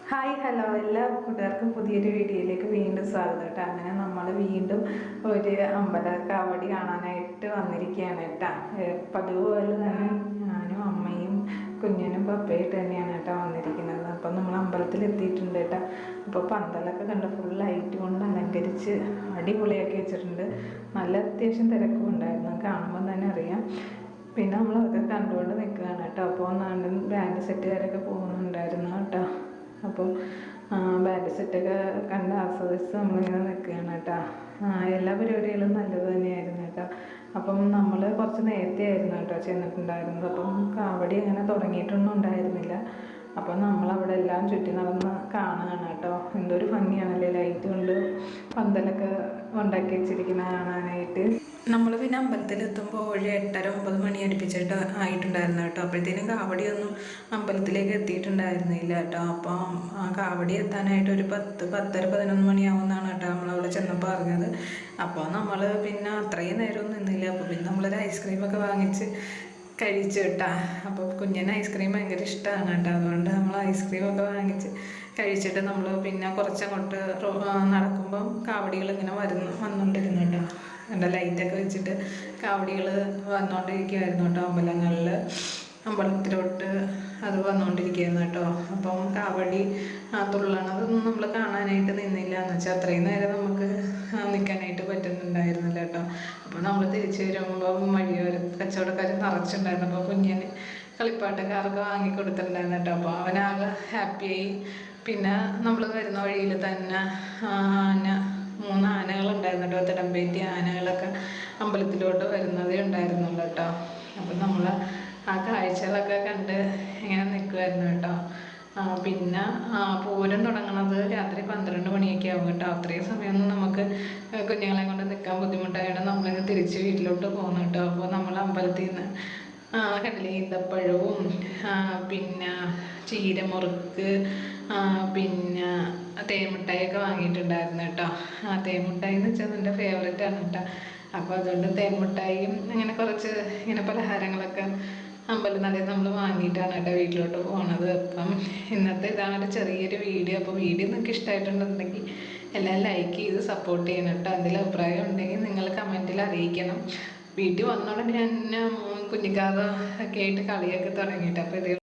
Hi hello എല്ലാ കൂട്ടുകാർക്കും പുതിയൊരു വീഡിയോയിലേക്ക് വീണ്ടും സ്വാഗതം കേട്ടോ. അങ്ങനെ നമ്മൾ വീണ്ടും ഒരു അമ്പല കാവടി കാണാനായിട്ട് വന്നിരിക്കുകയാണ് കേട്ടോ. പതിവ് പോലെ തന്നെ ഞാനും അമ്മയും കുഞ്ഞിനും പപ്പയായിട്ട് തന്നെയാണ് കേട്ടോ വന്നിരിക്കുന്നത്. അപ്പം നമ്മൾ അമ്പലത്തിൽ എത്തിയിട്ടുണ്ട് കേട്ടോ. അപ്പോൾ പന്തലൊക്കെ കണ്ട് ഫുൾ ലൈറ്റ് കൊണ്ട് അലങ്കരിച്ച് അടിപൊളിയാക്കി വെച്ചിട്ടുണ്ട്. നല്ല അത്യാവശ്യം തിരക്കും ഉണ്ടായിരുന്നു, കാണുമ്പോൾ തന്നെ അറിയാം. പിന്നെ നമ്മളതൊക്കെ കണ്ടുകൊണ്ട് നിൽക്കുകയാണ് കേട്ടോ. അപ്പോൾ നാടൻ ബാൻഡ് സെറ്റുകാരൊക്കെ പോകുന്നുണ്ടായിരുന്നു കേട്ടോ. അപ്പോൾ ബാൻഡ് സെറ്റൊക്കെ കണ്ട് ആസ്വദിച്ച് നമ്മളിങ്ങനെ നിൽക്കുകയാണ് കേട്ടോ. എല്ലാ പരിപാടികളും നല്ലത് തന്നെയായിരുന്നു കേട്ടോ. അപ്പം നമ്മൾ കുറച്ച് നേരത്തെ ആയിരുന്നു കേട്ടോ ചെന്നിട്ടുണ്ടായിരുന്നത്. അപ്പം കാവടി അങ്ങനെ തുടങ്ങിയിട്ടൊന്നും ഉണ്ടായിരുന്നില്ല. അപ്പം നമ്മളവിടെ എല്ലാം ചുറ്റി നടന്ന് കാണുകയാണ് കേട്ടോ. എന്തൊരു ഭംഗിയാണല്ലേ ലൈറ്റ് കൊണ്ട് പന്തലൊക്കെ ഉണ്ടാക്കി വെച്ചിരിക്കുന്നത് കാണാനായിട്ട്. നമ്മൾ പിന്നെ അമ്പലത്തിലെത്തുമ്പോൾ 8:30-9 മണി അടുപ്പിച്ചിട്ട് ആയിട്ടുണ്ടായിരുന്നു കേട്ടോ. അപ്പോഴത്തേനും കാവടിയൊന്നും അമ്പലത്തിലേക്ക് എത്തിയിട്ടുണ്ടായിരുന്നില്ല കേട്ടോ. അപ്പം കാവടി എത്താനായിട്ട് ഒരു 10-10:30-11 മണിയാവുമെന്നാണ് കേട്ടോ നമ്മളവിടെ ചെന്നപ്പോൾ അറിഞ്ഞത്. അപ്പോൾ നമ്മൾ പിന്നെ അത്രയും നേരമൊന്നും നിന്നില്ല. അപ്പോൾ പിന്നെ നമ്മളൊരു ഐസ്ക്രീമൊക്കെ വാങ്ങിച്ച് കഴിച്ചു കേട്ടോ. അപ്പോൾ കുഞ്ഞിന് ഐസ്ക്രീം ഭയങ്കര ഇഷ്ടമാണ് കേട്ടോ. അതുകൊണ്ട് നമ്മൾ ഐസ്ക്രീമൊക്കെ വാങ്ങിച്ച് കഴിച്ചിട്ട് നമ്മൾ പിന്നെ കുറച്ചങ്ങോട്ട് നടക്കുമ്പം കാവടികൾ ഇങ്ങനെ വന്നുകൊണ്ടിരുന്നു കേട്ടോ. എൻ്റെ ലൈറ്റൊക്കെ വെച്ചിട്ട് കാവടികൾ വന്നുകൊണ്ടിരിക്കുമായിരുന്നു കേട്ടോ. അമ്പലത്തിലോട്ട് അത് വന്നുകൊണ്ടിരിക്കുകയായിരുന്നു കേട്ടോ. അപ്പം കാവടി തുള്ളണതൊന്നും നമ്മൾ കാണാനായിട്ട് നിന്നില്ല എന്ന് വെച്ചാൽ അത്രയും നേരം നമുക്ക് നിൽക്കാനായിട്ട് പറ്റുന്നുണ്ടായിരുന്നില്ല കേട്ടോ. അപ്പോൾ നമ്മൾ തിരിച്ച് വരുമ്പോൾ വഴിയോര കച്ചവടക്കാർ നിറച്ചിട്ടുണ്ടായിരുന്നു. അപ്പോൾ കുഞ്ഞിന് കളിപ്പാട്ടക്കാർക്ക് വാങ്ങിക്കൊടുത്തിട്ടുണ്ടായിരുന്നു കേട്ടോ. അപ്പോൾ അവനാകെ ഹാപ്പിയായി. പിന്നെ നമ്മൾ വരുന്ന വഴിയിൽ തന്നെ 3 ആനകളുണ്ടായിരുന്നു കേട്ടോ. തിടമ്പേറ്റി ആനകളൊക്കെ അമ്പലത്തിലോട്ട് വരുന്നതേ ഉണ്ടായിരുന്നുള്ളൂ കേട്ടോ. അപ്പം നമ്മൾ ആ കാഴ്ചകളൊക്കെ കണ്ട് ഇങ്ങനെ നിൽക്കുമായിരുന്നു കേട്ടോ. പിന്നെ പൂരം തുടങ്ങുന്നത് രാത്രി 12 മണിയൊക്കെ ആവും കേട്ടോ. അത്രയും സമയമൊന്നും നമുക്ക് കുഞ്ഞുങ്ങളെ കൊണ്ട് നിൽക്കാൻ ബുദ്ധിമുട്ടായതുകൊണ്ട് നമ്മളിങ്ങനെ തിരിച്ച് വീട്ടിലോട്ട് പോകുന്നു കേട്ടോ. അപ്പോൾ നമ്മൾ അമ്പലത്തിൽ നിന്ന് കണ്ടില്ലേ ഈന്തപ്പഴവും പിന്നെ ചീരമുറുക്ക് പിന്നെ തേൻമിഠായിയൊക്കെ വാങ്ങിയിട്ടുണ്ടായിരുന്നു കേട്ടോ. തേൻമിഠായി എന്ന് വെച്ചാൽ എൻ്റെ ഫേവറേറ്റാണ് കേട്ടോ. അപ്പോൾ അതുകൊണ്ട് തേൻമിഠായിയും അങ്ങനെ കുറച്ച് ഇങ്ങനെ പലഹാരങ്ങളൊക്കെ അമ്പലനടയിൽ നമ്മൾ വാങ്ങിയിട്ടാണ് കേട്ടോ വീട്ടിലോട്ട് പോകണത്. അപ്പം ഇന്നത്തെ ഇതാണ് ഒരു ചെറിയൊരു വീഡിയോ. അപ്പോൾ വീഡിയോ നിങ്ങൾക്ക് ഇഷ്ടമായിട്ടുണ്ടെന്നുണ്ടെങ്കിൽ എല്ലാം ലൈക്ക് ചെയ്ത് സപ്പോർട്ട് ചെയ്യണം കേട്ടോ. എന്തെങ്കിലും അഭിപ്രായം ഉണ്ടെങ്കിൽ നിങ്ങൾ കമൻറ്റിൽ അറിയിക്കണം. വീട്ടിൽ വന്നോടെ ഞാൻ കുഞ്ഞിക്കാത ഒക്കെ ആയിട്ട് കളിയൊക്കെ തുടങ്ങിയിട്ട് അപ്പോൾ ഇത്